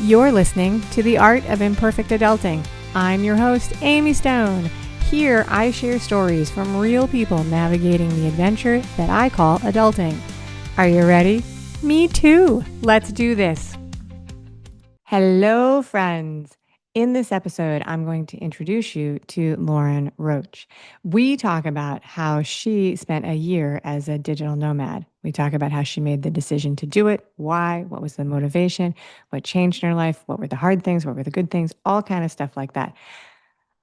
You're listening to The Art of Imperfect Adulting. I'm your host, Amy Stone. Here, I share stories from real people navigating the adventure that I call adulting. Are you ready? Me too. Let's do this. Hello, friends. In this episode, I'm going to introduce you to Lauren Roche. We talk about how she spent a year as a digital nomad. We talk about how she made the decision to do it, why, what was the motivation, what changed in her life, what were the hard things, what were the good things, all kind of stuff like that.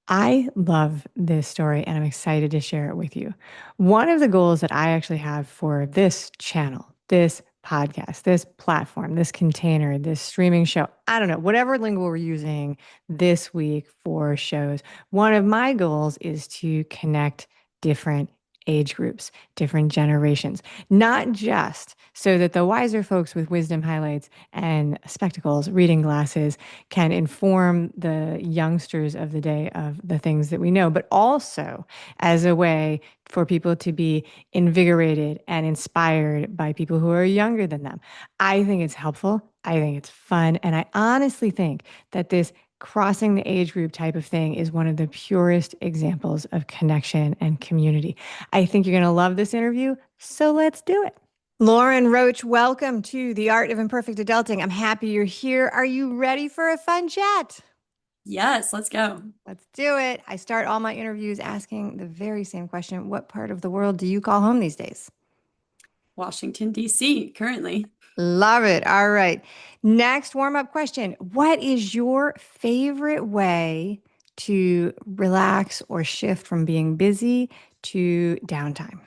I love this story and I'm excited to share it with you. One of the goals that I actually have for this channel, this podcast, this platform, this container, this streaming show, I don't know, whatever lingo we're using this week for shows, one of my goals is to connect different age groups, different generations, not just so that the wiser folks with wisdom highlights and spectacles, reading glasses, can inform the youngsters of the day of the things that we know, but also as a way for people to be invigorated and inspired by people who are younger than them. I think it's helpful. I think it's fun. And I honestly think that this crossing the age group type of thing is one of the purest examples of connection and community. I think you're going to love this interview. So let's do it. Lauren Roche, welcome to The Art of Imperfect Adulting. I'm happy you're here. Are you ready for a fun chat? Yes, let's go. Let's do it. I start all my interviews asking the very same question. What part of the world do you call home these days? Washington, D.C. currently. Love it. All right. Next warm-up question. What is your favorite way to relax or shift from being busy to downtime?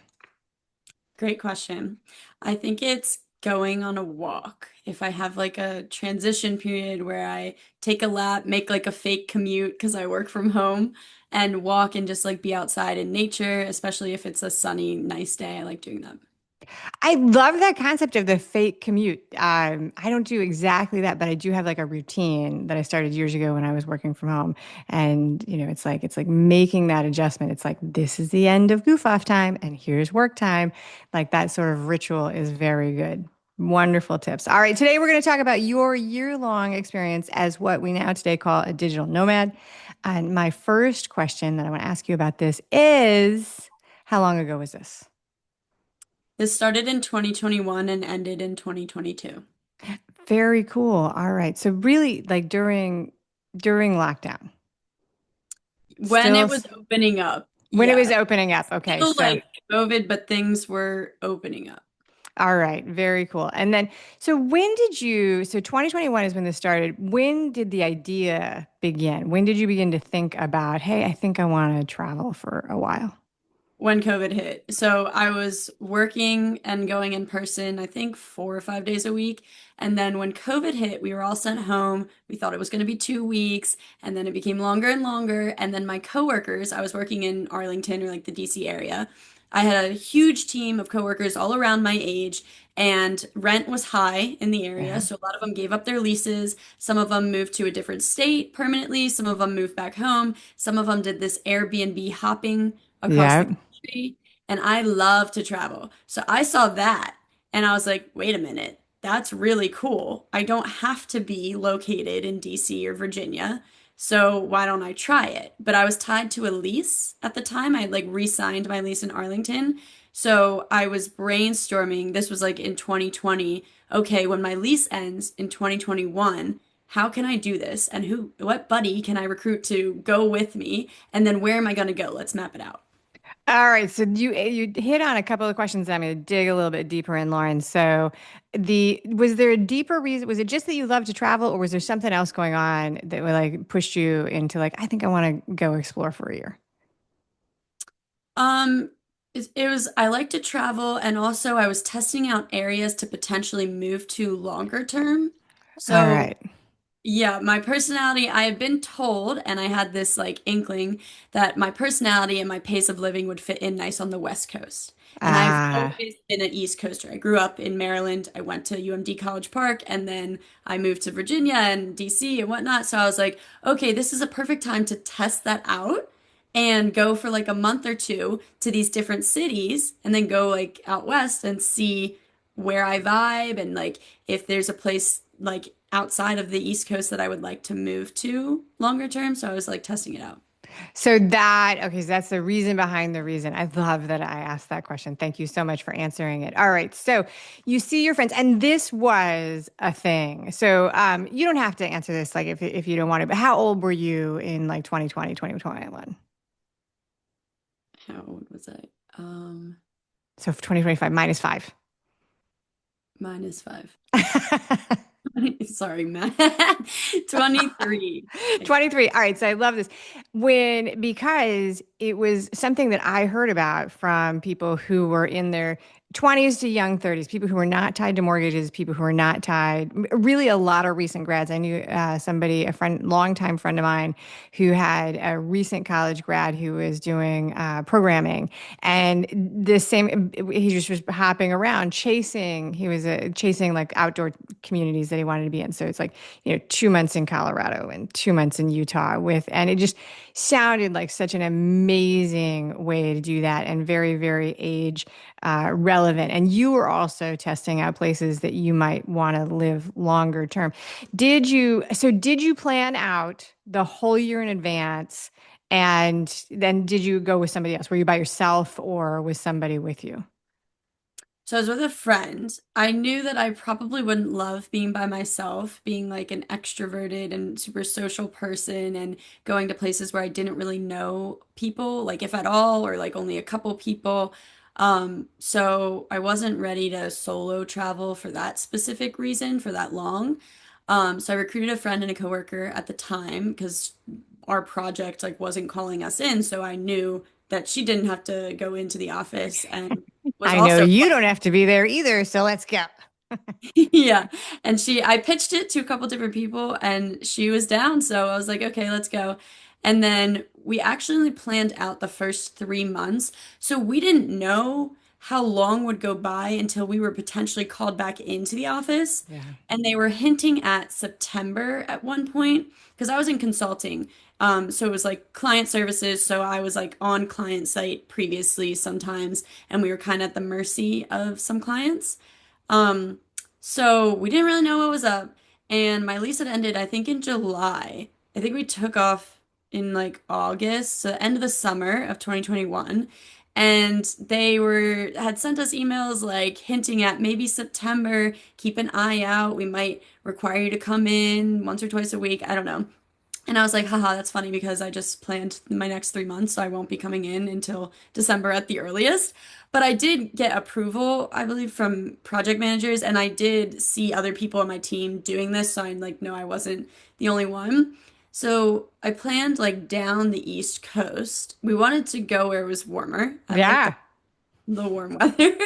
Great question. I think it's going on a walk. If I have like a transition period where I take a lap, make like a fake commute because I work from home and walk and just like be outside in nature, especially if it's a sunny, nice day. I like doing that. I love that concept of the fake commute. I don't do exactly that, but I do have like a routine that I started years ago when I was working from home. And it's like making that adjustment. It's like this is the end of goof off time, and here's work time. Like that sort of ritual is very good. Wonderful tips. All right, today we're going to talk about your year-long experience as what we now today call a digital nomad. And my first question that I want to ask you about this is, how long ago was this? This started in 2021 and ended in 2022. Very cool. All right. So really like during lockdown. When Still it was opening up, when it was yeah. opening up. Okay. Still So like COVID, but things were opening up. all right. Very cool. And then so 2021 is when this started. When did the idea begin? When did you begin to think about, hey, I think I want to travel for a while? When COVID hit. So I was working and going in person, I think 4 or 5 days a week. And then when COVID hit, we were all sent home. We thought it was going to be 2 weeks, and then it became longer and longer. And then my coworkers, I was working in Arlington or like the DC area. I had a huge team of coworkers all around my age, and rent was high in the area. Yeah. So a lot of them gave up their leases. Some of them moved to a different state permanently. Some of them moved back home. Some of them did this Airbnb hopping across the Yeah. country, and I love to travel. So I saw that and I was like, wait a minute, that's really cool. I don't have to be located in DC or Virginia. So why don't I try it? But I was tied to a lease at the time. I had like re-signed my lease in Arlington. So I was brainstorming. This was like in 2020. Okay, when my lease ends in 2021, how can I do this? And what buddy can I recruit to go with me? And then where am I going to go? Let's map it out. All right, so you hit on a couple of questions that I'm going to dig a little bit deeper in, Lauren. So, was there a deeper reason? Was it just that you love to travel, or was there something else going on that would like pushed you into like, I think I want to go explore for a year? Um, it was, I like to travel, and also I was testing out areas to potentially move to longer term. All So right. yeah, my personality, I have been told, and I had this like inkling that my personality and my pace of living would fit in nice on the West Coast. And I've Ah, always been an East Coaster. I grew up in Maryland. I went to UMD College Park, and then I moved to Virginia and DC and whatnot. So I was like, okay, this is a perfect time to test that out and go for like a month or two to these different cities, and then go like out west and see where I vibe, and like if there's a place like outside of the East Coast that I would like to move to longer term. So I was like testing it out. So that, okay, so that's the reason behind the reason. I love that I asked that question. Thank you so much for answering it. All right. So you see your friends, and this was a thing. So you don't have to answer this like if you don't want to, but how old were you in like 2020, 2021? How old was I? So 2025 minus five. -5. Sorry, Matt. 23. 23. All right. So I love this because it was something that I heard about from people who were in their 20s to young 30s, people who were not tied to mortgages, people who were not tied, really a lot of recent grads. I knew somebody, a friend, longtime friend of mine who had a recent college grad who was doing programming and the same, he just was hopping around chasing, he was chasing like outdoor communities that he wanted to be in. So it's like, 2 months in Colorado and 2 months in Utah and it just sounded like such an amazing way to do that and very, very age relevant. And you were also testing out places that you might want to live longer term. Did you plan out the whole year in advance? And then did you go with somebody else? Were you by yourself or with somebody with you? So I was with a friend. I knew that I probably wouldn't love being by myself, being like an extroverted and super social person and going to places where I didn't really know people, like if at all, or like only a couple people. So I wasn't ready to solo travel for that specific reason for that long. So I recruited a friend and a coworker at the time because our project like wasn't calling us in, so I knew that she didn't have to go into the office and was I know also you don't have to be there either, so let's go. yeah. And I pitched it to a couple different people and she was down. So I was like, okay, let's go. And then we actually planned out the first 3 months. So we didn't know how long would go by until we were potentially called back into the office. Yeah. And they were hinting at September at one point because I was in consulting. So it was like client services. So I was like on client site previously sometimes, and we were kind of at the mercy of some clients. Um, so we didn't really know what was up. And my lease had ended, I think, in July. I think we took off in like August, so the end of the summer of 2021. And they had sent us emails like hinting at maybe September, keep an eye out. We might require you to come in once or twice a week. I don't know. And I was like, haha, that's funny because I just planned my next 3 months, so I won't be coming in until December at the earliest. But I did get approval, I believe, from project managers, and I did see other people on my team doing this, so I'm like, no, I wasn't the only one. So I planned like down the East Coast. We wanted to go where it was warmer. I like Yeah. the warm weather.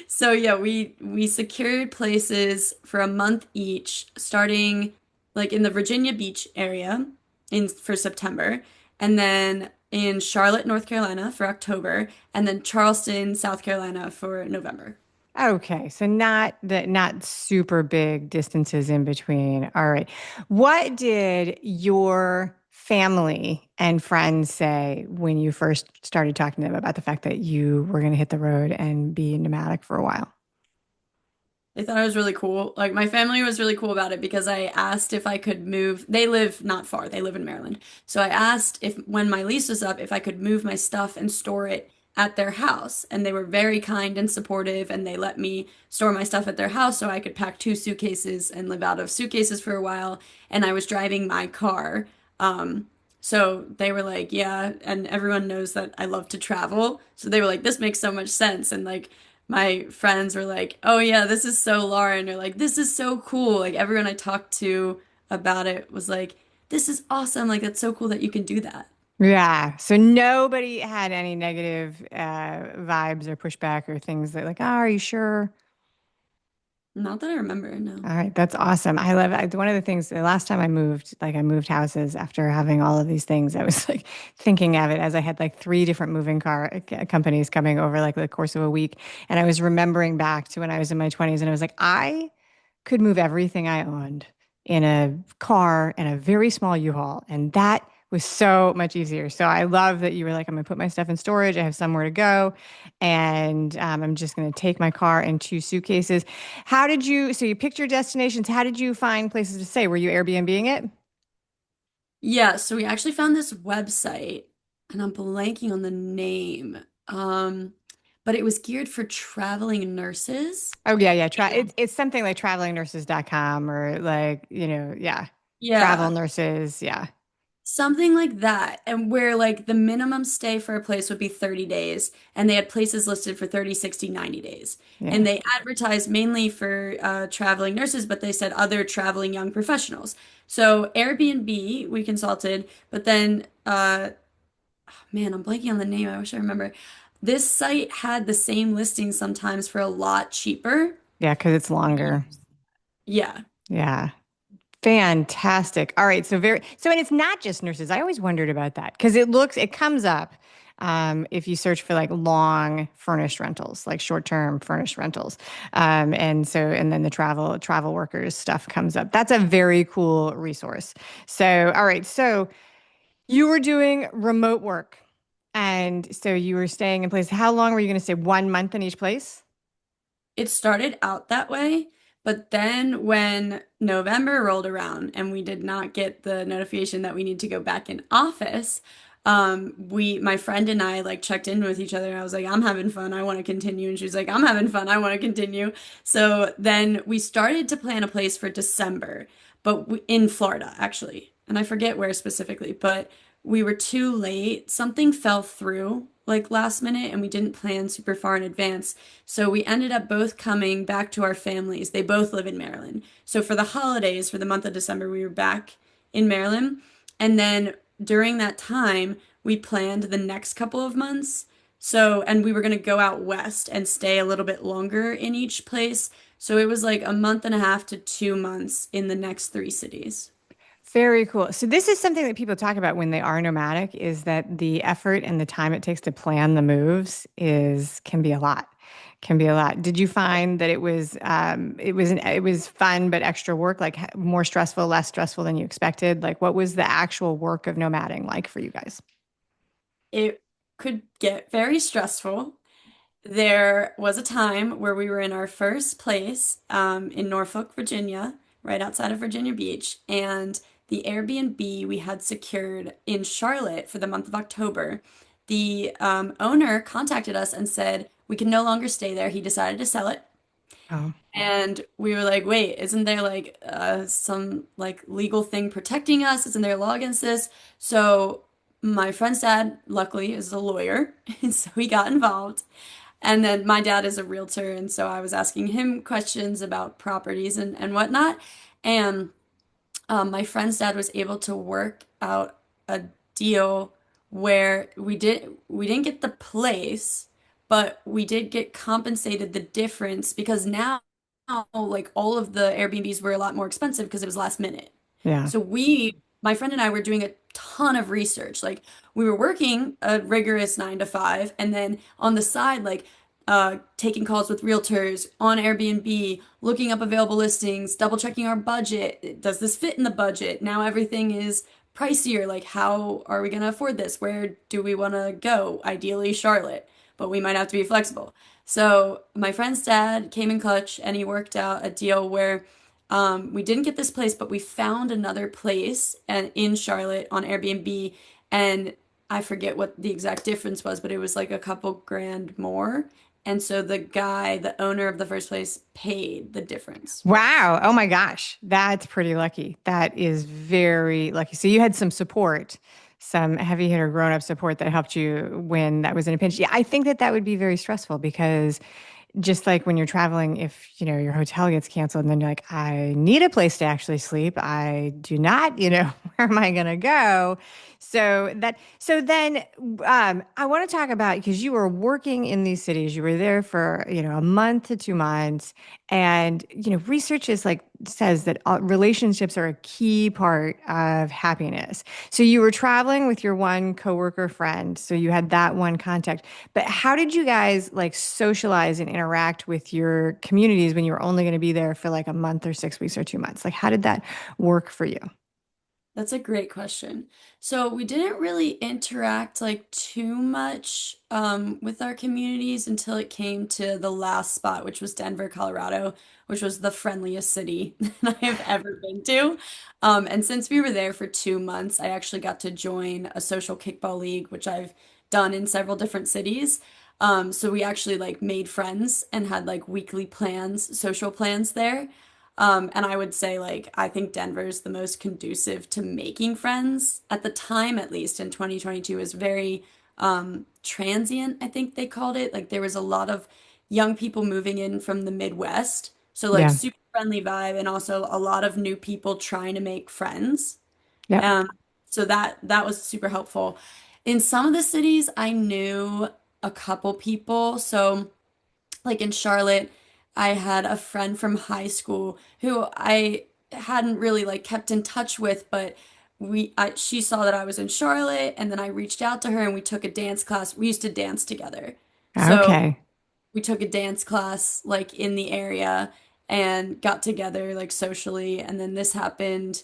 So yeah, we secured places for a month each, starting like in the Virginia Beach area in for September, and then in Charlotte, North Carolina for October, and then Charleston, South Carolina for November. Okay, so not super big distances in between. All right. What did your family and friends say when you first started talking to them about the fact that you were going to hit the road and be nomadic for a while? They thought it was really cool. Like my family was really cool about it because I asked if I could move. They live not far. They live in Maryland. So I asked if when my lease was up if I could move my stuff and store it at their house. And they were very kind and supportive and they let me store my stuff at their house so I could pack 2 suitcases and live out of suitcases for a while. And I was driving my car. So they were like, yeah, and everyone knows that I love to travel. So they were like, this makes so much sense. And like my friends were like, "Oh yeah, this is so Lauren," or like, "This is so cool." Like everyone I talked to about it was like, "This is awesome. Like that's so cool that you can do that." Yeah. So nobody had any negative vibes or pushback or things that like, oh, are you sure? Not that I remember, no. All right, that's awesome. One of the things the last time I moved, like I moved houses after having all of these things, I was like thinking of it as I had like three different moving car companies coming over like the course of a week. And I was remembering back to when I was in my 20s and I was like, I could move everything I owned in a car and a very small U-Haul. And that was so much easier. So I love that you were like, I'm going to put my stuff in storage. I have somewhere to go. And I'm just going to take my car and two suitcases. So you picked your destinations. How did you find places to stay? Were you Airbnb-ing it? Yeah, so we actually found this website, and I'm blanking on the name. But it was geared for traveling nurses. Oh, yeah, yeah. Yeah. It's something like travelingnurses.com or like, yeah, travel Yeah, nurses. Yeah, something like that. And where like the minimum stay for a place would be 30 days, and they had places listed for 30, 60, 90 days. yeah. And they advertised mainly for traveling nurses, but they said other traveling young professionals. So Airbnb, we consulted, but then man, I'm blanking on the name. I wish I remember. This site had the same listing sometimes for a lot cheaper. Yeah, because it's longer. Yeah. Yeah. Fantastic. All right. And it's not just nurses. I always wondered about that because it comes up if you search for like long furnished rentals, like short-term furnished rentals. And then the travel workers stuff comes up. That's a very cool resource. So, all right. So you were doing remote work. And so you were staying in place. How long were you going to stay? 1 month in each place? It started out that way, but then when November rolled around and we did not get the notification that we need to go back in office, my friend and I like checked in with each other and I was like, I'm having fun, I want to continue. And she was like, I'm having fun, I want to continue. So then we started to plan a place for December, but in Florida, actually. And I forget where specifically, but we were too late. Something fell through like last minute and we didn't plan super far in advance. So we ended up both coming back to our families. They both live in Maryland. So for the holidays, for the month of December, we were back in Maryland. And then during that time, we planned the next couple of months. So, and we were going to go out west and stay a little bit longer in each place. So it was like a month and a half to 2 months in the next three cities. Very cool. So this is something that people talk about when they are nomadic is that the effort and the time it takes to plan the moves is can be a lot. Can be a lot. Did you find that it was fun but extra work, like more stressful, less stressful than you expected? Like what was the actual work of nomading like for you guys? It could get very stressful. There was a time where we were in our first place in Norfolk, Virginia, right outside of Virginia Beach, and the Airbnb we had secured in Charlotte for the month of October. The owner contacted us and said we can no longer stay there. He decided to sell it. Oh, And we were like, wait, isn't there like some like legal thing protecting us? Isn't there a law against this? So my friend's dad, luckily, is a lawyer, and so he got involved. And then my dad is a realtor, and so I was asking him questions about properties and whatnot. And my friend's dad was able to work out a deal where we didn't get the place, but we did get compensated the difference because now like all of the Airbnbs were a lot more expensive because it was last minute. yeah. So my friend and I were doing a ton of research. Like we were working a rigorous 9 to 5, and then on the side, like taking calls with realtors on Airbnb, looking up available listings, double checking our budget. Does this fit in the budget? Now everything is pricier. Like, how are we going to afford this? Where do we want to go? Ideally, Charlotte, but we might have to be flexible. So, my friend's dad came in clutch and he worked out a deal where we didn't get this place, but we found another place and in Charlotte on Airbnb, and I forget what the exact difference was, but it was like a couple grand more. And so the guy, the owner of the first place, paid the difference. Wow. Oh my gosh. That's pretty lucky. That is very lucky. So you had some support, some heavy hitter grown up support that helped you when that was in a pinch. Yeah, I think that that would be very stressful because just like when you're traveling, if your hotel gets canceled and then you're like, I need a place to actually sleep. I do not, where am I going to go? So then I want to talk about because you were working in these cities, you were there for, a month to 2 months. And, research is like says that relationships are a key part of happiness. So you were traveling with your one coworker friend. So you had that one contact. But how did you guys like socialize and interact with your communities when you were only going to be there for like a month or 6 weeks or 2 months? Like, how did that work for you? That's a great question. So we didn't really interact like too much with our communities until it came to the last spot, which was Denver, Colorado, which was the friendliest city that I have ever been to. And since we were there for 2 months, I actually got to join a social kickball league, which I've done in several different cities. So we actually like made friends and had like weekly plans, social plans there. And I would say, like, I think Denver's the most conducive to making friends at the time, at least in 2022, is very transient, I think they called it. Like, there was a lot of young people moving in from the Midwest. So, like, Yeah. super friendly vibe, and also a lot of new people trying to make friends. Yep. Um, so that was super helpful. In some of the cities, I knew a couple people. So, like in Charlotte, I had a friend from high school who I hadn't really like kept in touch with, but she saw that I was in Charlotte, and then I reached out to her and we took a dance class. We used to dance together. So Okay. we took a dance class like in the area and got together like socially, and then this happened.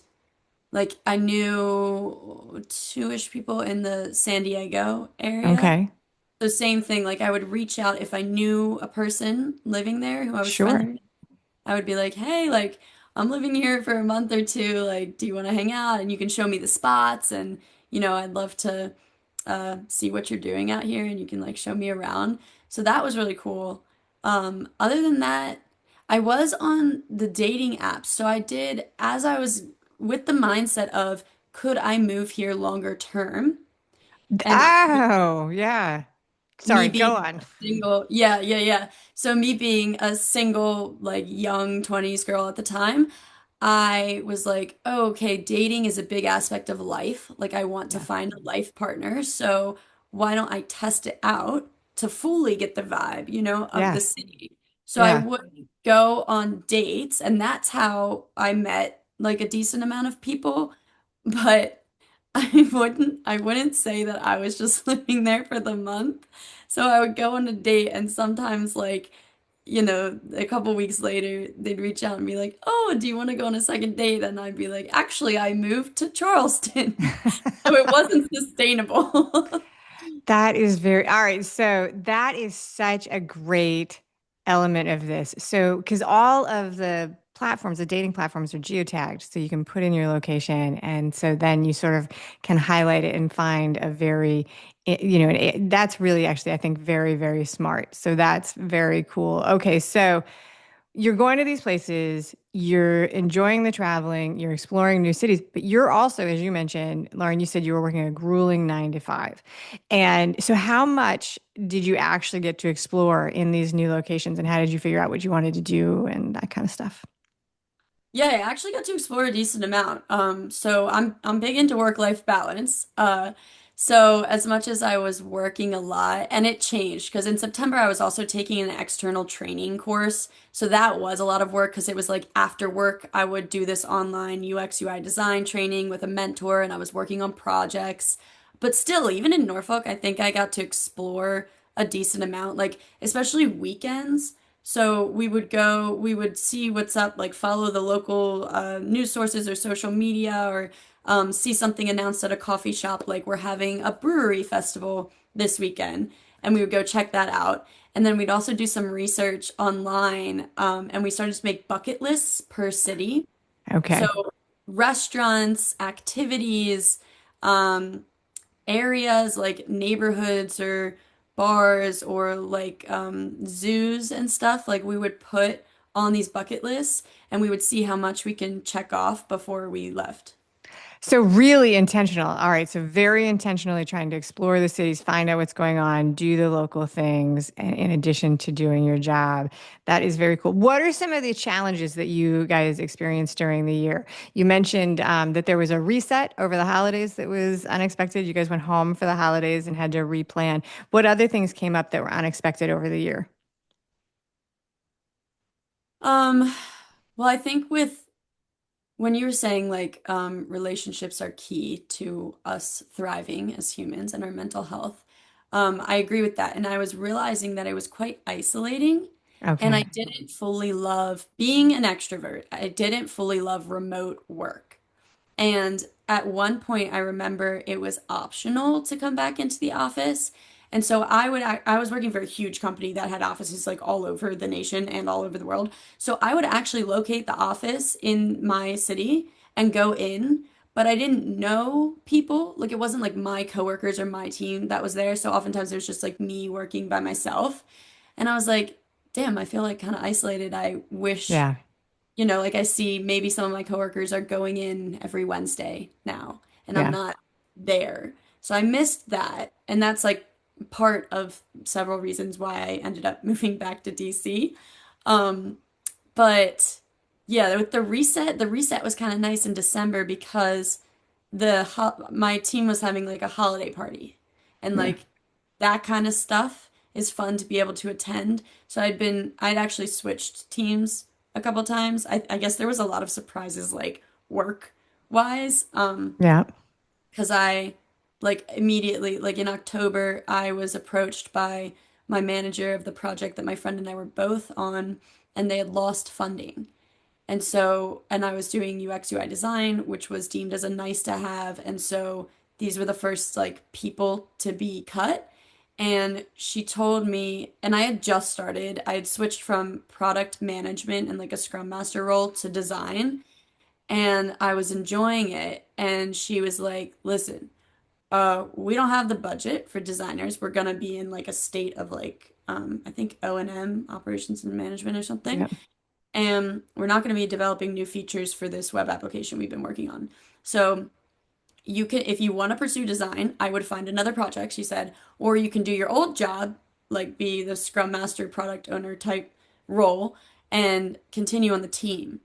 Like I knew two-ish people in the San Diego area. Okay. So same thing, like I would reach out if I knew a person living there who I was friendly Sure. with. I would be like, "Hey, like I'm living here for a month or two. Like, do you want to hang out? And you can show me the spots, and I'd love to see what you're doing out here, and you can like show me around." So that was really cool. Other than that, I was on the dating apps. So I did, as I was with the mindset of, could I move here longer term? And Oh, yeah. me Sorry, go being on. a single, yeah, yeah, yeah. So me being a single, like young 20s girl at the time, I was like, oh, okay, dating is a big aspect of life. Like I want to Yeah. find a life partner. So why don't I test it out to fully get the vibe, of Yeah. the city? So I Yeah. would go on dates, and that's how I met like a decent amount of people. But I wouldn't say that I was just living there for the month. So I would go on a date, and sometimes like, a couple weeks later they'd reach out and be like, "Oh, do you want to go on a second date?" And I'd be like, "Actually, I moved to Charleston." So it wasn't sustainable. That is very, all right. So that is such a great element of this. So, because all of the platforms, the dating platforms are geotagged, so you can put in your location. And so then you sort of can highlight it and find a very, that's really actually, I think, very, very smart. So that's very cool. Okay. So, you're going to these places, you're enjoying the traveling, you're exploring new cities, but you're also, as you mentioned, Lauren, you said you were working a grueling 9 to 5. And so, how much did you actually get to explore in these new locations, and how did you figure out what you wanted to do and that kind of stuff? Yeah, I actually got to explore a decent amount. So I'm big into work-life balance. So as much as I was working a lot, and it changed because in September I was also taking an external training course. So that was a lot of work because it was like after work I would do this online UX UI design training with a mentor, and I was working on projects. But still, even in Norfolk, I think I got to explore a decent amount, like especially weekends. So we would see what's up, like follow the local news sources or social media, or see something announced at a coffee shop, like we're having a brewery festival this weekend, and we would go check that out. And then we'd also do some research online, and we started to make bucket lists per city. So Okay. restaurants, activities, um, areas like neighborhoods or bars or like zoos and stuff, like we would put on these bucket lists, and we would see how much we can check off before we left. So really intentional. All right. So very intentionally trying to explore the cities, find out what's going on, do the local things in addition to doing your job. That is very cool. What are some of the challenges that you guys experienced during the year? You mentioned that there was a reset over the holidays that was unexpected. You guys went home for the holidays and had to replan. What other things came up that were unexpected over the year? Um, well, I think with when you were saying like relationships are key to us thriving as humans and our mental health, I agree with that. And I was realizing that it was quite isolating, and I Okay. didn't fully love being an extrovert. I didn't fully love remote work. And at one point, I remember it was optional to come back into the office. And so I was working for a huge company that had offices like all over the nation and all over the world. So I would actually locate the office in my city and go in, but I didn't know people. Like it wasn't like my coworkers or my team that was there. So oftentimes it was just like me working by myself. And I was like, damn, I feel like kind of isolated. I wish, Yeah. like I see maybe some of my coworkers are going in every Wednesday now, and I'm Yeah. not there. So I missed that. And that's like part of several reasons why I ended up moving back to DC. Um, but yeah, with the reset was kind of nice in December because my team was having like a holiday party. And Yeah. like that kind of stuff is fun to be able to attend. So I'd actually switched teams a couple times. I guess there was a lot of surprises like work wise. Yeah. Because I like immediately, like in October, I was approached by my manager of the project that my friend and I were both on, and they had lost funding. And I was doing UX UI design, which was deemed as a nice to have. And so these were the first like people to be cut. And she told me, and I had just started, I had switched from product management and like a scrum master role to design, and I was enjoying it. And she was like, listen, we don't have the budget for designers. We're gonna be in like a state of like, I think O&M, operations and management or something, Yeah. and we're not going to be developing new features for this web application we've been working on. So you can, if you want to pursue design, I would find another project, she said, or you can do your old job, like be the Scrum Master, product owner type role, and continue on the team.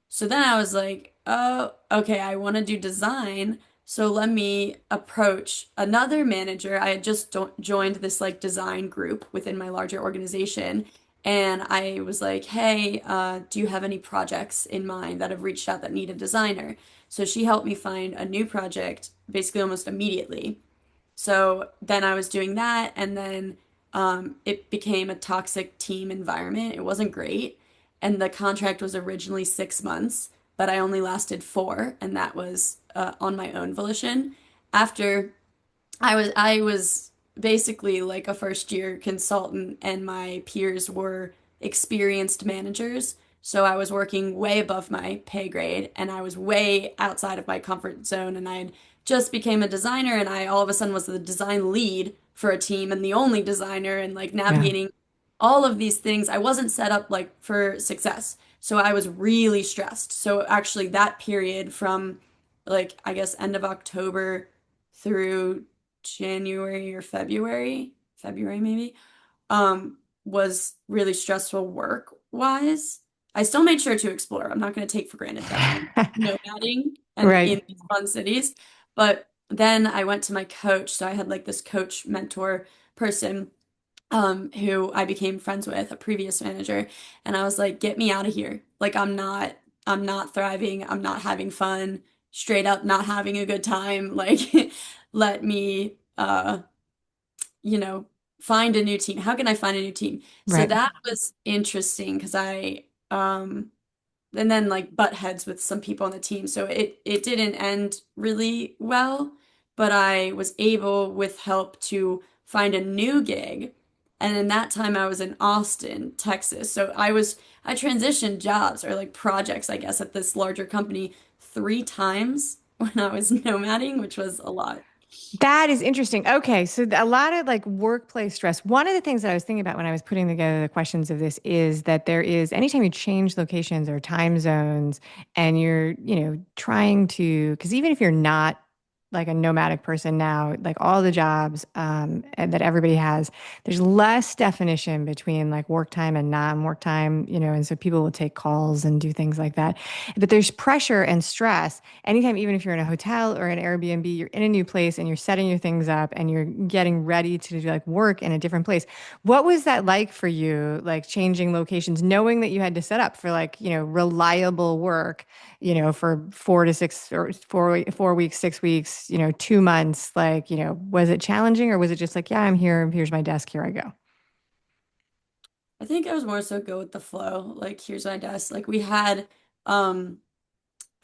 So then I was like, oh, okay, I want to do design. So let me approach another manager. I had just joined this like design group within my larger organization. And I was like, hey, do you have any projects in mind that have reached out that need a designer? So she helped me find a new project basically almost immediately. So then I was doing that, and then it became a toxic team environment. It wasn't great. And the contract was originally 6 months, but I only lasted four, and that was on my own volition. After I was basically like a first year consultant, and my peers were experienced managers. So I was working way above my pay grade, and I was way outside of my comfort zone. And I had just became a designer, and I all of a sudden was the design lead for a team and the only designer, and like Yeah. navigating all of these things. I wasn't set up like for success. So I was really stressed. So actually that period from like I guess end of October through January or February maybe, was really stressful work wise. I still made sure to explore. I'm not going to take for granted that I'm nomading and Right. in these fun cities. But then I went to my coach. So I had like this coach mentor person, who I became friends with, a previous manager, and I was like, get me out of here. Like I'm not thriving, I'm not having fun, straight up not having a good time. Like let me you know, find a new team. How can I find a new team? So Right. that was interesting because and then like butt heads with some people on the team. So it didn't end really well, but I was able with help to find a new gig. And in that time I was in Austin, Texas. So I transitioned jobs or like projects, I guess, at this larger company three times when I was nomading, which was a lot. That is interesting. Okay, so a lot of like workplace stress. One of the things that I was thinking about when I was putting together the questions of this is that there is anytime you change locations or time zones and you're, trying to, because even if you're not like a nomadic person now, like all the jobs and that everybody has, there's less definition between like work time and non-work time, and so people will take calls and do things like that. But there's pressure and stress anytime, even if you're in a hotel or an Airbnb, you're in a new place and you're setting your things up and you're getting ready to do like work in a different place. What was that like for you, like changing locations, knowing that you had to set up for like, reliable work, for 4 to 6 or 4 weeks, 6 weeks, 2 months? Like, was it challenging or was it just like, yeah, I'm here, here's my desk, here I go? I think I was more so go with the flow. Like, here's my desk. Like, we had um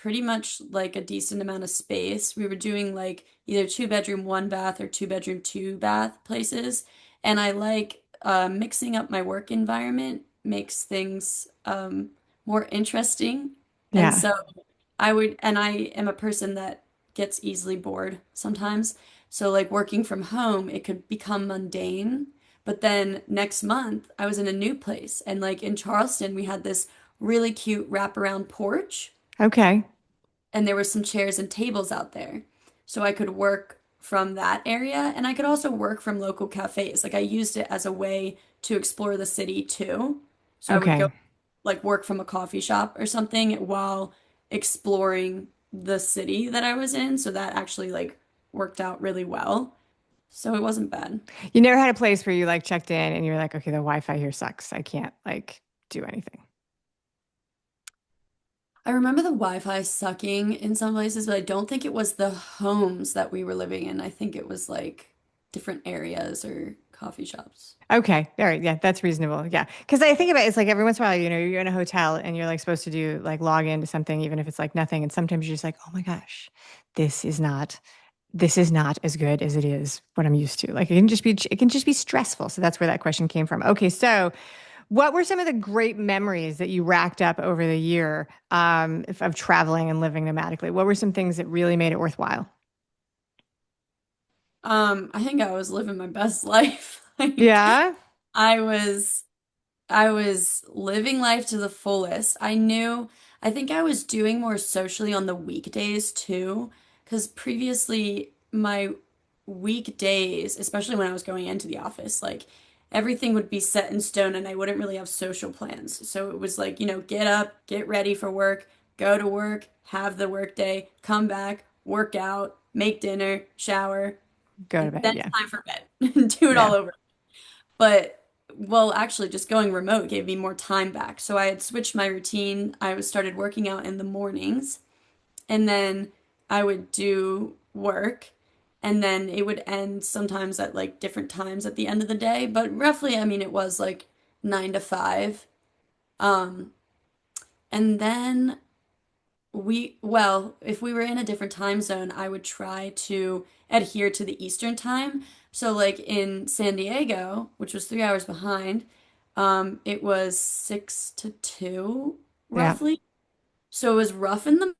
pretty much like a decent amount of space. We were doing like either two bedroom, one bath or two bedroom, two bath places. And I like mixing up my work environment makes things more interesting. And Yeah. so and I am a person that gets easily bored sometimes. So like working from home, it could become mundane. But then next month, I was in a new place, and like in Charleston, we had this really cute wraparound porch, Okay. and there were some chairs and tables out there. So I could work from that area, and I could also work from local cafes. Like I used it as a way to explore the city too. So I would go Okay. like work from a coffee shop or something while exploring the city that I was in. So that actually like worked out really well. So it wasn't bad. You never had a place where you like checked in and you're like, okay, the Wi-Fi here sucks. I can't like do anything. I remember the Wi-Fi sucking in some places, but I don't think it was the homes that we were living in. I think it was like different areas or coffee shops. Okay. All right. Yeah, that's reasonable. Yeah. Because I think about it, it's like every once in a while, you're in a hotel and you're like supposed to do like log into something, even if it's like nothing. And sometimes you're just like, oh my gosh, this is not, this is not as good as it is what I'm used to. Like it can just be stressful. So that's where that question came from. Okay. So what were some of the great memories that you racked up over the year of traveling and living nomadically? What were some things that really made it worthwhile? I think I was living my best life. Like Yeah. I was I was living life to the fullest. I think I was doing more socially on the weekdays too, because previously my weekdays, especially when I was going into the office, like everything would be set in stone and I wouldn't really have social plans. So it was like, get up, get ready for work, go to work, have the work day, come back, work out, make dinner, shower, Go to and bed. then Yeah. it's time for bed. Do it all Yeah. over. But well, actually, just going remote gave me more time back. So I had switched my routine. I was started working out in the mornings, and then I would do work, and then it would end sometimes at like different times at the end of the day. But roughly, I mean, it was like 9 to 5. Um, and then if we were in a different time zone, I would try to adhere to the Eastern time. So, like in San Diego, which was 3 hours behind, it was 6 to 2, Yeah. roughly. So it was rough in the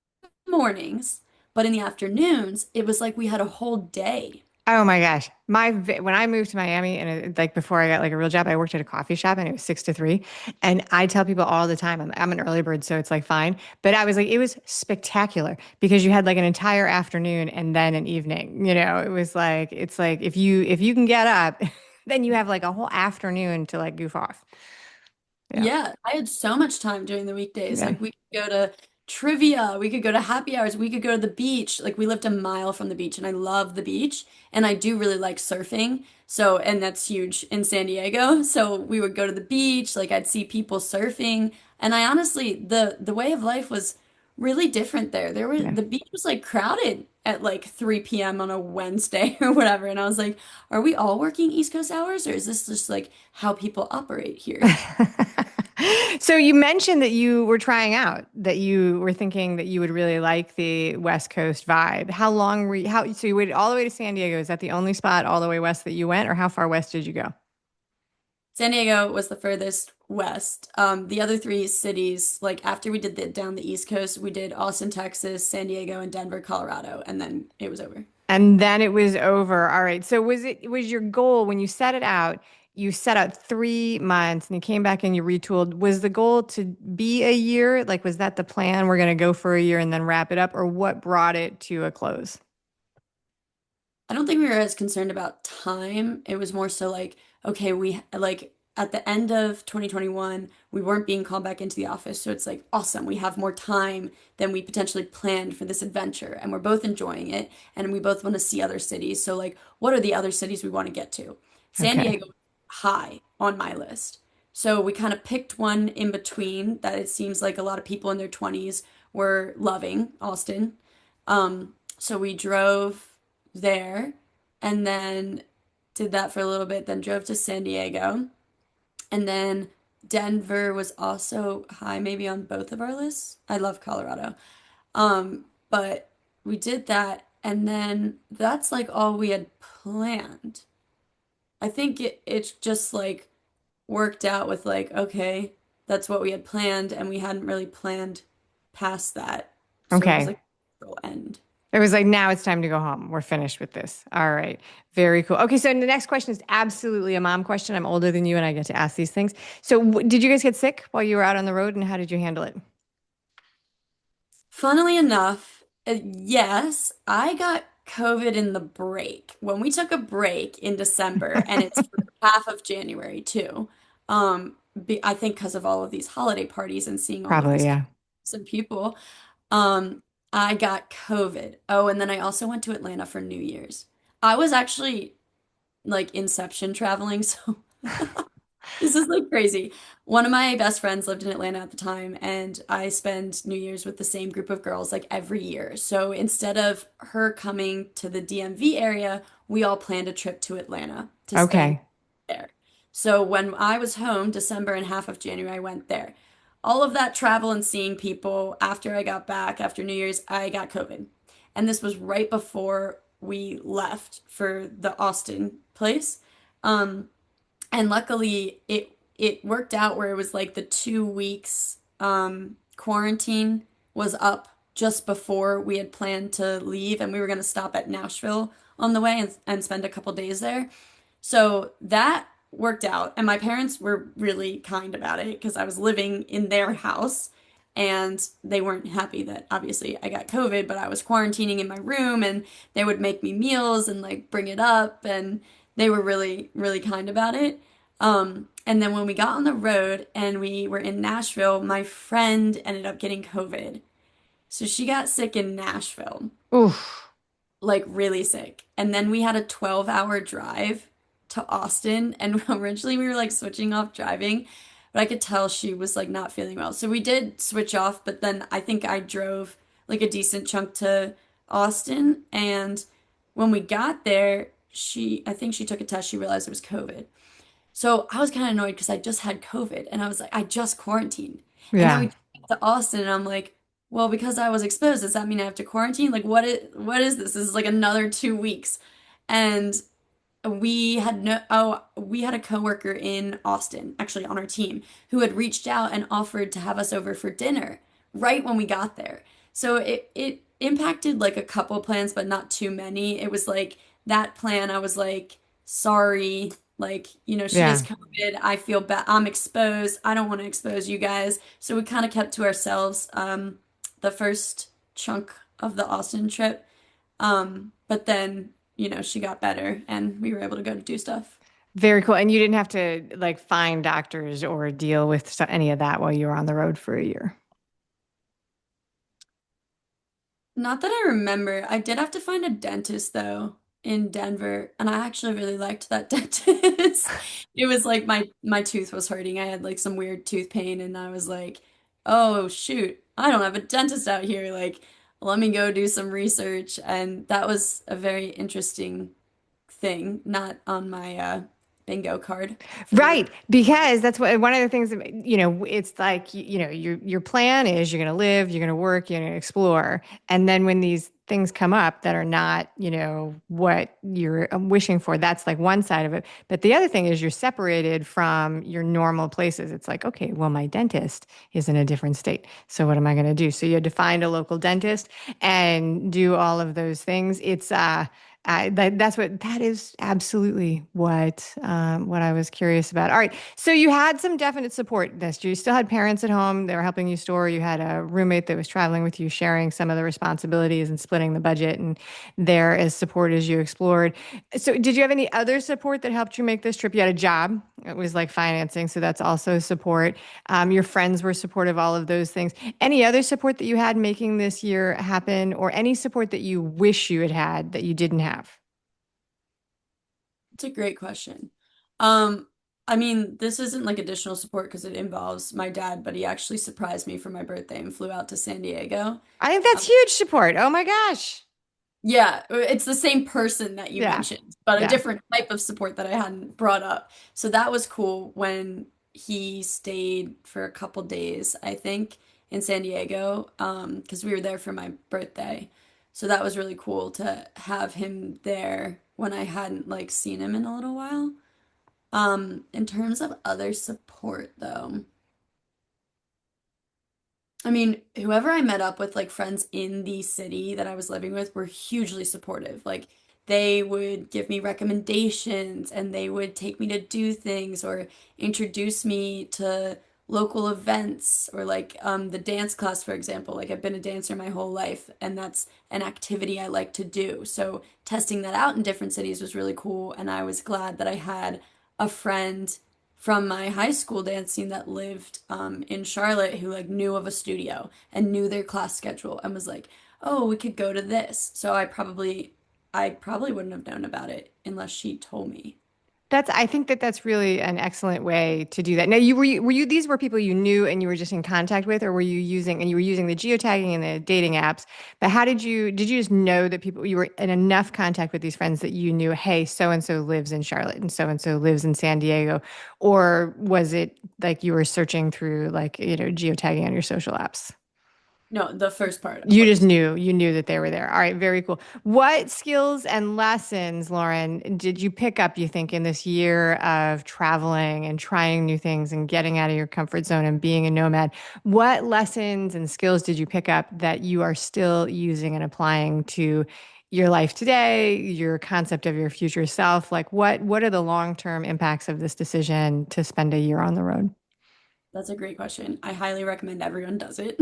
mornings, but in the afternoons, it was like we had a whole day. Oh my gosh. When I moved to Miami and like before I got like a real job, I worked at a coffee shop and it was 6 to 3. And I tell people all the time, I'm an early bird, so it's like fine. But I was like, it was spectacular because you had like an entire afternoon and then an evening. It was like, it's like if you can get up, then you have like a whole afternoon to like goof off. Yeah. Yeah, I had so much time during the weekdays. Yeah. Like we could go to trivia, we could go to happy hours, we could go to the beach. Like we lived a mile from the beach and I love the beach and I do really like surfing. So, and that's huge in San Diego. So we would go to the beach, like I'd see people surfing, and I honestly the way of life was really different there. Yeah. The beach was like crowded at like 3 p.m. on a Wednesday or whatever. And I was like, are we all working East Coast hours or is this just like how people operate here? So you mentioned that you were trying out, that you were thinking that you would really like the West Coast vibe. How long were you, so you waited all the way to San Diego. Is that the only spot all the way west that you went, or how far west did you go? San Diego was the furthest west. The other three cities, like after we did down the East Coast, we did Austin, Texas, San Diego, and Denver, Colorado, and then it was over. And then it was over. All right. So was your goal when you set it out, you set out 3 months and you came back and you retooled. Was the goal to be a year? Like, was that the plan? We're going to go for a year and then wrap it up, or what brought it to a close? I don't think we were as concerned about time. It was more so like, okay, we like at the end of 2021, we weren't being called back into the office. So it's like, awesome, we have more time than we potentially planned for this adventure. And we're both enjoying it. And we both want to see other cities. So, like, what are the other cities we want to get to? San Okay. Diego, high on my list. So we kind of picked one in between that it seems like a lot of people in their 20s were loving, Austin. So we drove there and then did that for a little bit, then drove to San Diego. And then Denver was also high, maybe on both of our lists. I love Colorado. But we did that, and then that's like all we had planned. I think it's just like worked out with like, okay, that's what we had planned, and we hadn't really planned past that. So it was Okay. like it'll end. It was like, now it's time to go home. We're finished with this. All right. Very cool. Okay. So the next question is absolutely a mom question. I'm older than you and I get to ask these things. So did you guys get sick while you were out on the road and how did you handle it? Funnily enough, yes, I got COVID in the break. When we took a break in December, and it's for half of January too. I think because of all of these holiday parties and seeing all of Probably, these yeah. some people, um, I got COVID. Oh, and then I also went to Atlanta for New Year's. I was actually like Inception traveling, so this is like crazy. One of my best friends lived in Atlanta at the time, and I spend New Year's with the same group of girls like every year. So instead of her coming to the DMV area, we all planned a trip to Atlanta to spend Okay. there. So when I was home, December and half of January, I went there. All of that travel and seeing people after I got back, after New Year's, I got COVID. And this was right before we left for the Austin place. Um, and luckily it worked out where it was like the 2 weeks quarantine was up just before we had planned to leave, and we were going to stop at Nashville on the way and spend a couple days there. So that worked out, and my parents were really kind about it because I was living in their house and they weren't happy that obviously I got COVID, but I was quarantining in my room and they would make me meals and like bring it up, and they were really, really kind about it. And then when we got on the road and we were in Nashville, my friend ended up getting COVID. So she got sick in Nashville, Oof. like really sick. And then we had a 12-hour drive to Austin. And originally we were like switching off driving, but I could tell she was like not feeling well. So we did switch off, but then I think I drove like a decent chunk to Austin. And when we got there, I think she took a test. She realized it was COVID. So I was kind of annoyed because I just had COVID and I was like, I just quarantined. And now we Yeah. get to Austin and I'm like, well, because I was exposed, does that mean I have to quarantine? Like, what is this? This is like another 2 weeks. And we had a coworker in Austin, actually on our team, who had reached out and offered to have us over for dinner right when we got there. So it impacted like a couple plans, but not too many. It was like that plan, I was like, sorry, like, she has Yeah. COVID. I feel bad. I'm exposed. I don't want to expose you guys. So we kind of kept to ourselves the first chunk of the Austin trip. But then, she got better and we were able to go to do stuff. Very cool. And you didn't have to like find doctors or deal with any of that while you were on the road for a year. Not that I remember. I did have to find a dentist though in Denver, and I actually really liked that dentist. It was like my tooth was hurting. I had like some weird tooth pain and I was like, "Oh shoot, I don't have a dentist out here. Like, let me go do some research." And that was a very interesting thing, not on my bingo card for Right, because that's what one of the things that, it's like your plan is you're going to live, you're going to work, you're going to explore, and then when these things come up that are not, what you're wishing for, that's like one side of it. But the other thing is you're separated from your normal places. It's like, okay, well, my dentist is in a different state, so what am I going to do? So you had to find a local dentist and do all of those things. That is absolutely what I was curious about. All right, so you had some definite support this year. You still had parents at home; they were helping you store. You had a roommate that was traveling with you, sharing some of the responsibilities and splitting the budget, and there as support as you explored. So, did you have any other support that helped you make this trip? You had a job; it was like financing, so that's also support. Your friends were supportive, all of those things. Any other support that you had making this year happen, or any support that you wish you had had that you didn't have? It's a great question. Um, I mean, this isn't like additional support because it involves my dad, but he actually surprised me for my birthday and flew out to San Diego. I think that's Um, huge support. Oh my gosh. yeah, it's the same person that you Yeah. mentioned, but a Yeah. different type of support that I hadn't brought up. So that was cool when he stayed for a couple days, I think, in San Diego, because we were there for my birthday. So that was really cool to have him there when I hadn't like seen him in a little while. In terms of other support though, I mean, whoever I met up with, like friends in the city that I was living with, were hugely supportive. Like, they would give me recommendations and they would take me to do things or introduce me to local events or like the dance class, for example. Like, I've been a dancer my whole life and that's an activity I like to do. So, testing that out in different cities was really cool. And I was glad that I had a friend from my high school dance team that lived in Charlotte who like knew of a studio and knew their class schedule and was like, "Oh, we could go to this." So I probably wouldn't have known about it unless she told me. I think that that's really an excellent way to do that. Now, were you these were people you knew and you were just in contact with, or were you using and you were using the geotagging and the dating apps? But how did you just know that people you were in enough contact with these friends that you knew, hey, so and so lives in Charlotte and so lives in San Diego, or was it like you were searching through like, geotagging on your social apps? No, the first part of You what you just said. you knew that they were there. All right, very cool. What skills and lessons, Lauren, did you pick up, you think, in this year of traveling and trying new things and getting out of your comfort zone and being a nomad? What lessons and skills did you pick up that you are still using and applying to your life today, your concept of your future self? Like what are the long-term impacts of this decision to spend a year on the road? That's a great question. I highly recommend everyone does it.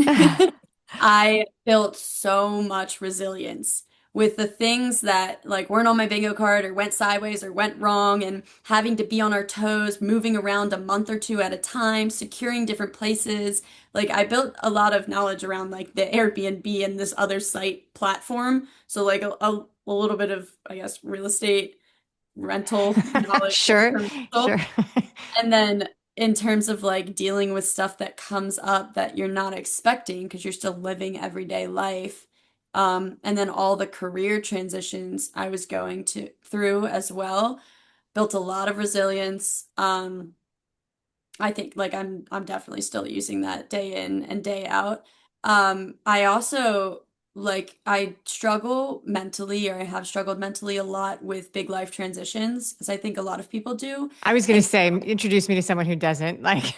I built so much resilience with the things that like weren't on my bingo card or went sideways or went wrong and having to be on our toes, moving around a month or two at a time, securing different places. Like I built a lot of knowledge around like the Airbnb and this other site platform. So like a little bit of, I guess, real estate rental knowledge, Sure, short-term sure. rental. And then in terms of like dealing with stuff that comes up that you're not expecting because you're still living everyday life, and then all the career transitions I was going to through as well, built a lot of resilience. I think like I'm definitely still using that day in and day out. I also like I struggle mentally or I have struggled mentally a lot with big life transitions, as I think a lot of people do. I was going And to say, introduce me to someone who doesn't like.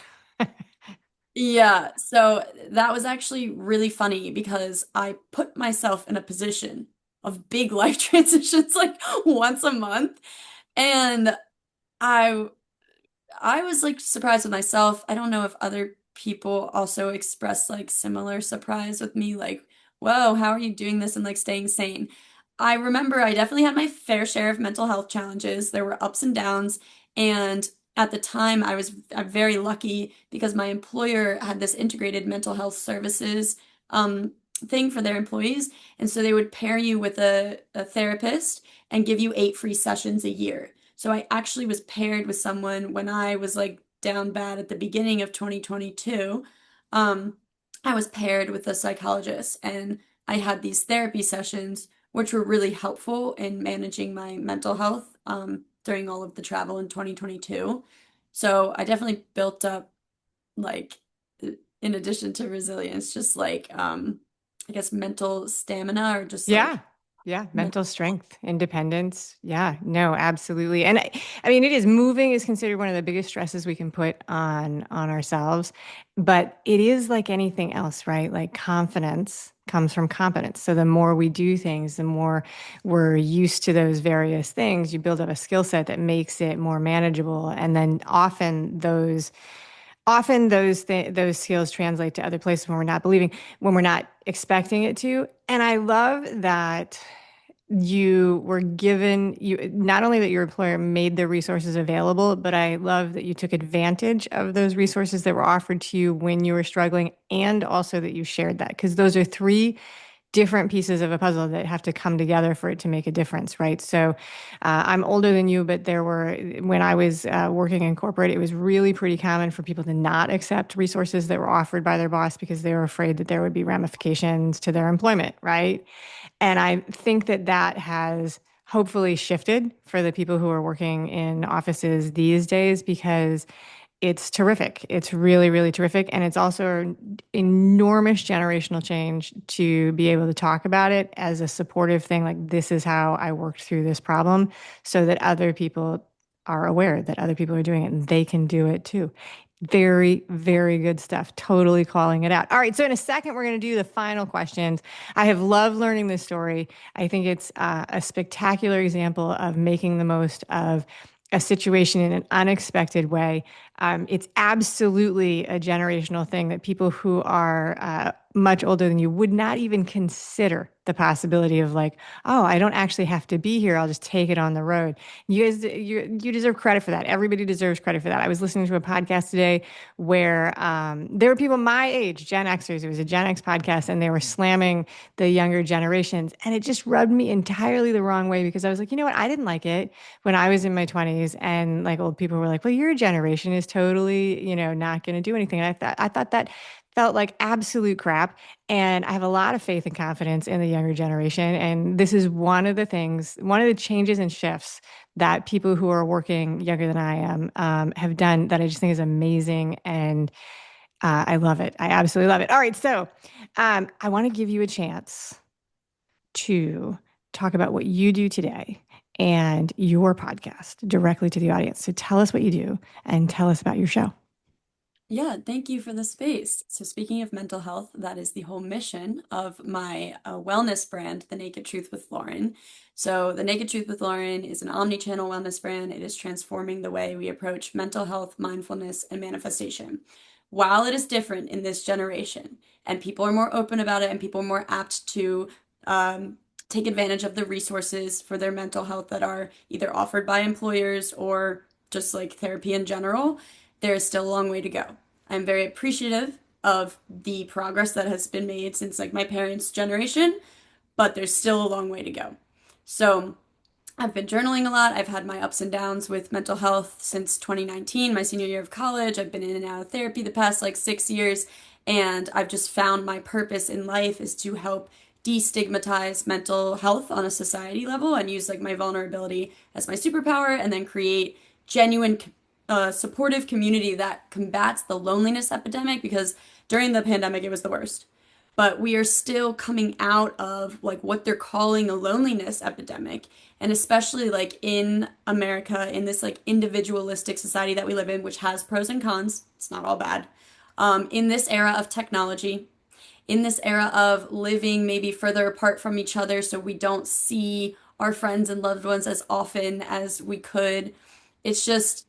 yeah, so that was actually really funny because I put myself in a position of big life transitions like once a month. And I I was like surprised with myself. I don't know if other people also express like similar surprise with me, like, whoa, how are you doing this and like staying sane? I remember I definitely had my fair share of mental health challenges. There were ups and downs. And at the time, I'm very lucky because my employer had this integrated mental health services thing for their employees. And so they would pair you with a therapist and give you 8 free sessions a year. So I actually was paired with someone when I was like down bad at the beginning of 2022. Um, I was paired with a psychologist and I had these therapy sessions, which were really helpful in managing my mental health during all of the travel in 2022. So I definitely built up like in addition to resilience, just like I guess mental stamina or just Yeah. like Yeah. mental. Mental strength, independence. Yeah. No, absolutely. And I mean, it is moving is considered one of the biggest stresses we can put on ourselves, but it is like anything else, right? Like confidence comes from competence. So the more we do things, the more we're used to those various things, you build up a skill set that makes it more manageable. And then often those skills translate to other places when we're not believing, when we're not expecting it to. And I love that you were given you not only that your employer made the resources available, but I love that you took advantage of those resources that were offered to you when you were struggling, and also that you shared that, because those are three different pieces of a puzzle that have to come together for it to make a difference, right? So I'm older than you, but when I was working in corporate, it was really pretty common for people to not accept resources that were offered by their boss because they were afraid that there would be ramifications to their employment, right? And I think that that has hopefully shifted for the people who are working in offices these days, because it's terrific. It's really, really terrific. And it's also an enormous generational change to be able to talk about it as a supportive thing. Like, this is how I worked through this problem so that other people are aware that other people are doing it and they can do it too. Very, very good stuff. Totally calling it out. All right. So, in a second, we're going to do the final questions. I have loved learning this story. I think it's a spectacular example of making the most of a situation in an unexpected way. It's absolutely a generational thing that people who are much older than you would not even consider the possibility of, like, oh, I don't actually have to be here. I'll just take it on the road. You guys, you deserve credit for that. Everybody deserves credit for that. I was listening to a podcast today where there were people my age, Gen Xers. It was a Gen X podcast, and they were slamming the younger generations, and it just rubbed me entirely the wrong way because I was like, you know what? I didn't like it when I was in my 20s, and like old people were like, well, your generation is totally, not going to do anything. And I thought that felt like absolute crap. And I have a lot of faith and confidence in the younger generation. And this is one of the things, one of the changes and shifts that people who are working younger than I am have done that I just think is amazing. And I love it. I absolutely love it. All right. So I want to give you a chance to talk about what you do today and your podcast directly to the audience. So tell us what you do and tell us about your show. Yeah, thank you for the space. So, speaking of mental health, that is the whole mission of my wellness brand, The Naked Truth with Lauren. So, The Naked Truth with Lauren is an omnichannel wellness brand. It is transforming the way we approach mental health, mindfulness, and manifestation. While it is different in this generation, and people are more open about it, and people are more apt to um, take advantage of the resources for their mental health that are either offered by employers or just like therapy in general, there is still a long way to go. I'm very appreciative of the progress that has been made since like my parents' generation, but there's still a long way to go. So I've been journaling a lot. I've had my ups and downs with mental health since 2019, my senior year of college. I've been in and out of therapy the past like 6 years, and I've just found my purpose in life is to help destigmatize mental health on a society level and use like my vulnerability as my superpower and then create genuine supportive community that combats the loneliness epidemic because during the pandemic it was the worst. But we are still coming out of like what they're calling a loneliness epidemic. And especially like in America, in this like individualistic society that we live in, which has pros and cons, it's not all bad. In this era of technology, in this era of living maybe further apart from each other so we don't see our friends and loved ones as often as we could, it's just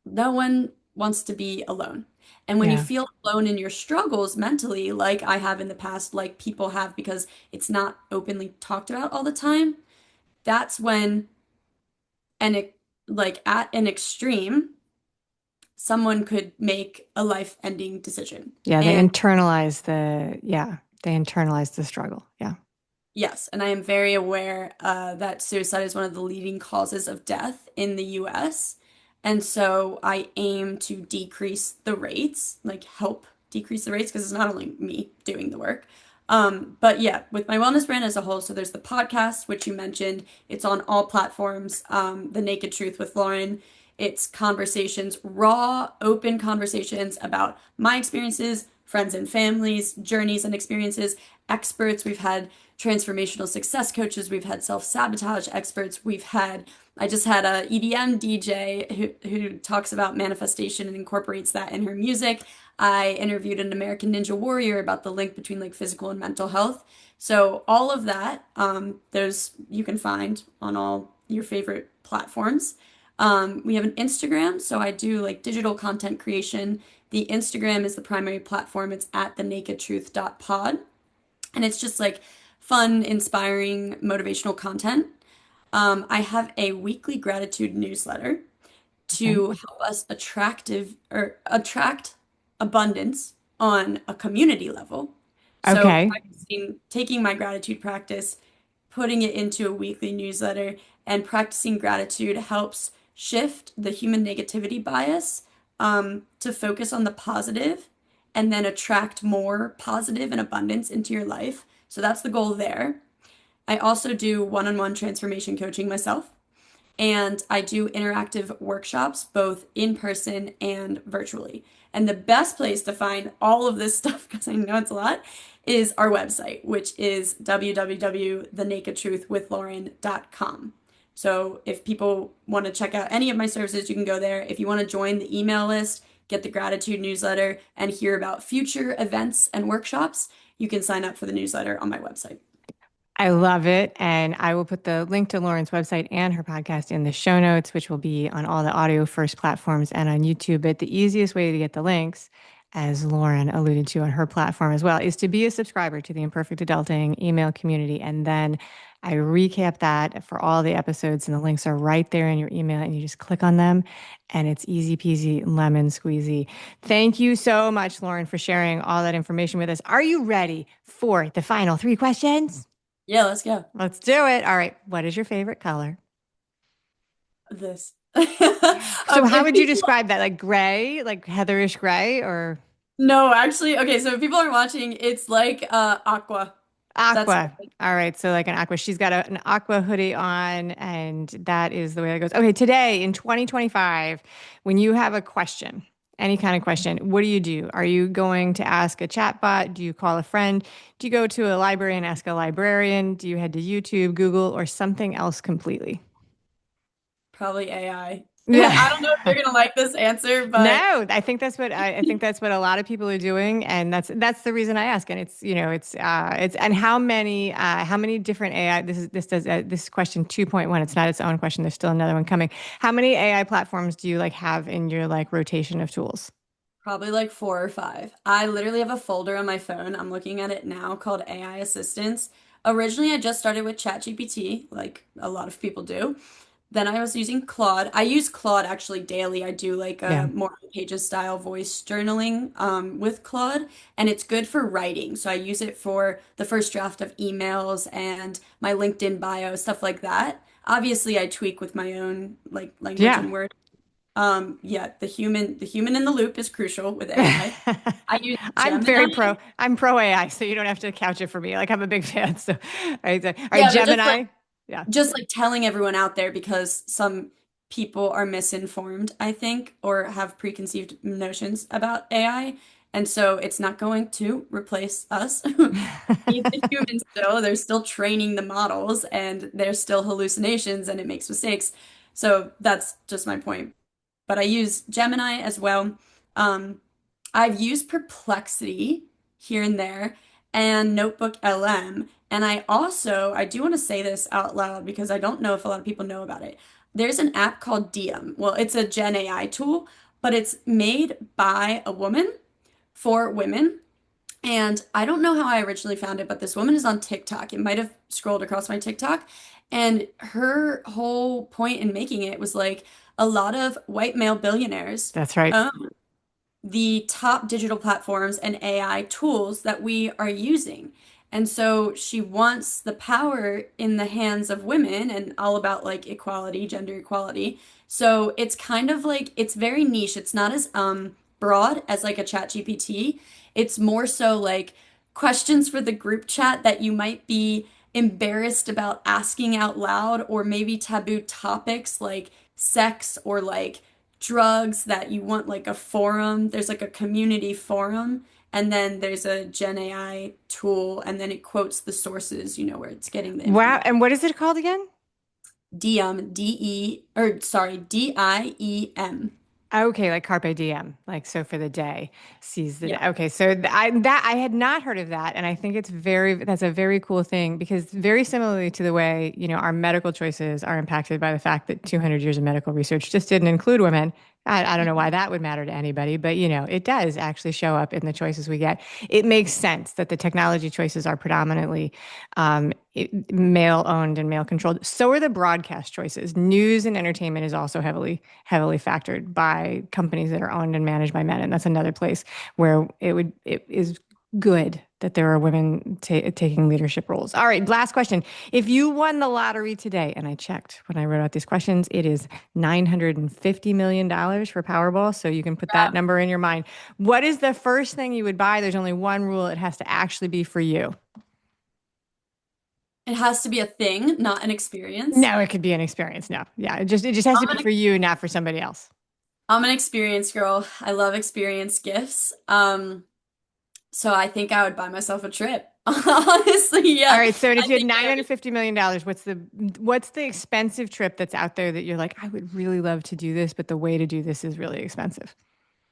no one wants to be alone. And when you Yeah. feel alone in your struggles mentally, like I have in the past, like people have because it's not openly talked about all the time, that's when like at an extreme, someone could make a life-ending decision. Yeah. And They internalize the struggle. Yeah. yes, and I am very aware that suicide is one of the leading causes of death in the US. And so I aim to decrease the rates, like help decrease the rates, because it's not only me doing the work. But yeah, with my wellness brand as a whole, so there's the podcast, which you mentioned. It's on all platforms, The Naked Truth with Lauren. It's conversations, raw, open conversations about my experiences, friends and families, journeys and experiences, experts. We've had transformational success coaches, we've had self-sabotage experts, I just had a EDM DJ who talks about manifestation and incorporates that in her music. I interviewed an American Ninja Warrior about the link between like physical and mental health. So all of that, there's you can find on all your favorite platforms. We have an Instagram, so I do like digital content creation. The Instagram is the primary platform. It's at thenakedtruth.pod. And it's just like fun, inspiring, motivational content. I have a weekly gratitude newsletter Okay. to help us attract abundance on a community level. So Okay. taking my gratitude practice, putting it into a weekly newsletter, and practicing gratitude helps shift the human negativity bias to focus on the positive and then attract more positive and abundance into your life. So that's the goal there. I also do one-on-one transformation coaching myself. And I do interactive workshops both in person and virtually. And the best place to find all of this stuff, because I know it's a lot, is our website, which is www.thenakedtruthwithlauren.com. So if people want to check out any of my services, you can go there. If you want to join the email list, get the gratitude newsletter, and hear about future events and workshops, you can sign up for the newsletter on my website. I love it. And I will put the link to Lauren's website and her podcast in the show notes, which will be on all the audio first platforms and on YouTube. But the easiest way to get the links, as Lauren alluded to on her platform as well, is to be a subscriber to the Imperfect Adulting email community. And then I recap that for all the episodes, and the links are right there in your email, and you just click on them, and it's easy peasy lemon squeezy. Thank you so much, Lauren, for sharing all that information with us. Are you ready for the final three questions? Yeah, let's go. Let's do it. All right. What is your favorite color? This. So, how If would you people describe that? Like gray, like heatherish gray, or No, actually, okay, so if people are watching, it's like aqua. That's aqua? All right. So, like an aqua. She's got an aqua hoodie on, and that is the way it goes. Okay. Today in 2025, when you have a question, any kind of question, what do you do? Are you going to ask a chatbot? Do you call a friend? Do you go to a library and ask a librarian? Do you head to YouTube, Google, or something else completely? probably AI. I Yeah. I don't know if you're gonna like this answer, but No, I think that's what a lot of people are doing, and that's the reason I ask. And it's it's and how many different AI, this is question 2.1. It's not its own question. There's still another one coming. How many AI platforms do you like have in your like rotation of tools? probably like four or five. I literally have a folder on my phone. I'm looking at it now called AI assistants. Originally, I just started with ChatGPT, like a lot of people do. Then I was using Claude. I use Claude actually daily. I do like Yeah. a more pages style voice journaling with Claude, and it's good for writing. So I use it for the first draft of emails and my LinkedIn bio, stuff like that. Obviously, I tweak with my own like language Yeah. and word. Yeah, the human in the loop is crucial with AI. I use Gemini. I'm pro AI, so you don't have to couch it for me. Like I'm a big fan. So, all right, Yeah, but just like Gemini. Yeah. just like telling everyone out there because some people are misinformed, I think, or have preconceived notions about AI. And so it's not going to replace us. Need the humans still. They're still training the models and there's still hallucinations and it makes mistakes. So that's just my point. But I use Gemini as well. Um, I've used Perplexity here and there and Notebook LM. And I do want to say this out loud because I don't know if a lot of people know about it. There's an app called Diem. Well, it's a Gen AI tool, but it's made by a woman for women. And I don't know how I originally found it, but this woman is on TikTok. It might have scrolled across my TikTok. And her whole point in making it was like a lot of white male billionaires That's right. the top digital platforms and AI tools that we are using. And so she wants the power in the hands of women and all about like equality, gender equality. So it's kind of like it's very niche. It's not as broad as like a chat GPT. It's more so like questions for the group chat that you might be embarrassed about asking out loud or maybe taboo topics like sex or like drugs that you want like a forum. There's like a community forum, and then there's a Gen AI tool, and then it quotes the sources, where it's getting the Wow. information. And what is it called again? Diem. Okay, like carpe diem, like so for the day, seize the day. Yeah. Okay, so I had not heard of that, and I think that's a very cool thing because very similarly to the way our medical choices are impacted by the fact that 200 years of medical research just didn't include women. I don't know why that would matter to anybody, but it does actually show up in the choices we get. It makes sense that the technology choices are predominantly male owned and male controlled. So are the broadcast choices. News and entertainment is also heavily factored by companies that are owned and managed by men, and that's another place where it is good that there are women taking leadership roles. All right, last question. If you won the lottery today, and I checked when I wrote out these questions, it is $950 million for Powerball. So you can put that number in your mind. What is the first thing you would buy? There's only one rule. It has to actually be for you. It has to be a thing, not an experience. No, it could be an experience. No. Yeah. It just has to be I'm for an, you, not for somebody else. I'm an experience girl. I love experience gifts. So I think I would buy myself a trip. Honestly, All yeah. right. So if I you had think I would. $950 million, what's the expensive trip that's out there that you're like, I would really love to do this, but the way to do this is really expensive?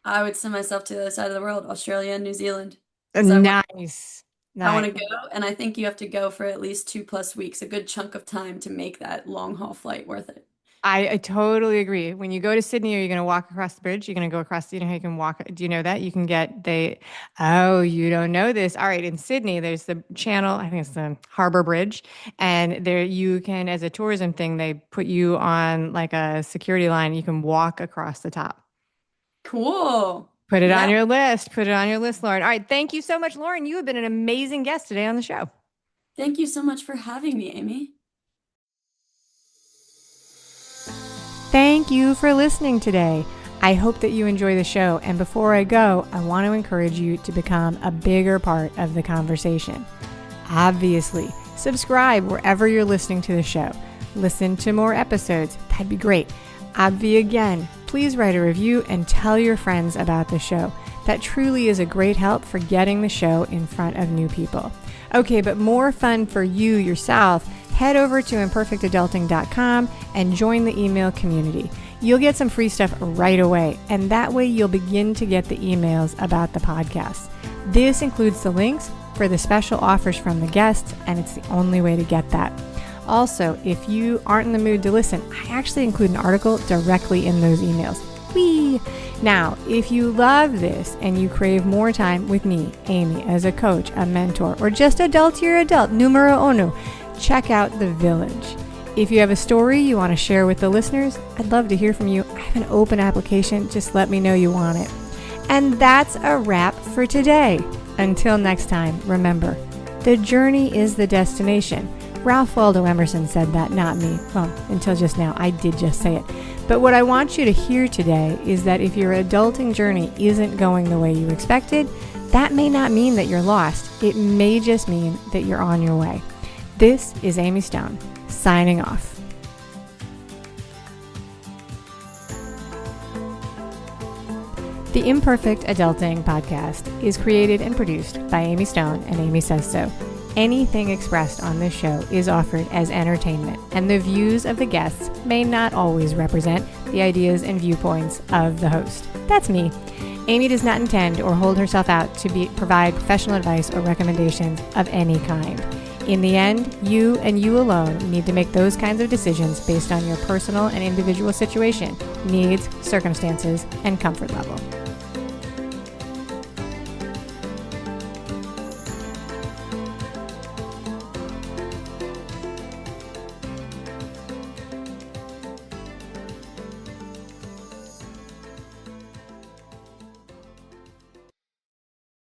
I would send myself to the other side of the world, Australia and New Zealand, because Nice. I want Nice. to go, and I think you have to go for at least 2+ weeks, a good chunk of time to make that long haul flight worth it. I totally agree. When you go to Sydney, are you going to walk across the bridge? You're going to go across, you know how you can walk? Do you know that? You can get, oh, you don't know this. All right. In Sydney, there's the channel, I think it's the Harbor Bridge. And there you can, as a tourism thing, they put you on like a security line. You can walk across the top. Cool. Put it on Yeah. your list. Put it on your list, Lauren. All right. Thank you so much, Lauren. You have been an amazing guest today on the show. Thank you so much for having me, Amy. Thank you for listening today. I hope that you enjoy the show. And before I go, I want to encourage you to become a bigger part of the conversation. Obviously, subscribe wherever you're listening to the show. Listen to more episodes. That'd be great. Again, please write a review and tell your friends about the show. That truly is a great help for getting the show in front of new people. Okay, but more fun for you yourself. Head over to imperfectadulting.com and join the email community. You'll get some free stuff right away, and that way you'll begin to get the emails about the podcast. This includes the links for the special offers from the guests, and it's the only way to get that. Also, if you aren't in the mood to listen, I actually include an article directly in those emails. Whee! Now, if you love this and you crave more time with me, Amy, as a coach, a mentor, or just adultier adult, numero uno, check out The Village. If you have a story you want to share with the listeners, I'd love to hear from you. I have an open application. Just let me know you want it. And that's a wrap for today. Until next time, remember, the journey is the destination. Ralph Waldo Emerson said that, not me. Well, until just now, I did just say it. But what I want you to hear today is that if your adulting journey isn't going the way you expected, that may not mean that you're lost. It may just mean that you're on your way. This is Amy Stone, signing off. The Imperfect Adulting podcast is created and produced by Amy Stone and Amy Says So. Anything expressed on this show is offered as entertainment, and the views of the guests may not always represent the ideas and viewpoints of the host. That's me. Amy does not intend or hold herself out to provide professional advice or recommendations of any kind. In the end, you and you alone need to make those kinds of decisions based on your personal and individual situation, needs, circumstances, and comfort level.